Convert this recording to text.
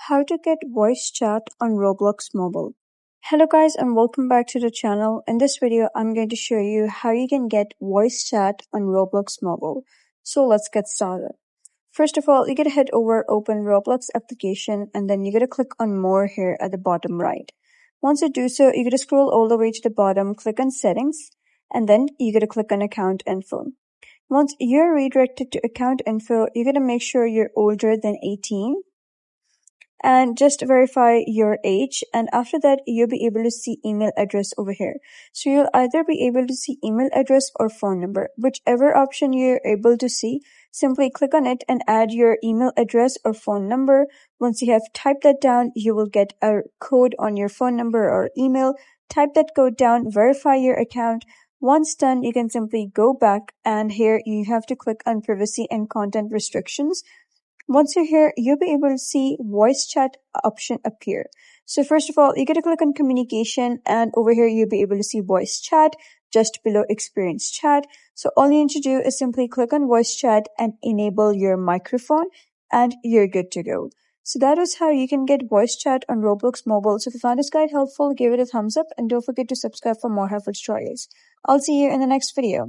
How to get voice chat on Roblox Mobile. Hello guys and welcome back to the channel. In this video, I'm going to show you how you can get voice chat on Roblox Mobile. So let's get started. First of all, you gotta head over open Roblox application and then you gotta click on more here at the bottom right. Once you do so, you gotta scroll all the way to the bottom, click on settings, and then you gotta click on account info. Once you're redirected to account info, you gotta make sure you're older than 18 and just verify your age, and after that you'll be able to see email address over here. So you'll either be able to see email address or phone number. Whichever option you're able to see, simply click on it and add your email address or phone number. Once you have typed that down, you will get a code on your phone number or email. Type that code down, verify your account. Once done, you can simply go back, and here you have to click on privacy and content restrictions. Once you're here, you'll be able to see voice chat option appear. So first of all, you gotta click on communication, and over here you'll be able to see voice chat just below experience chat. So all you need to do is simply click on voice chat and enable your microphone and you're good to go. So that is how you can get voice chat on Roblox Mobile. So if you found this guide helpful, give it a thumbs up and don't forget to subscribe for more helpful tutorials. I'll see you in the next video.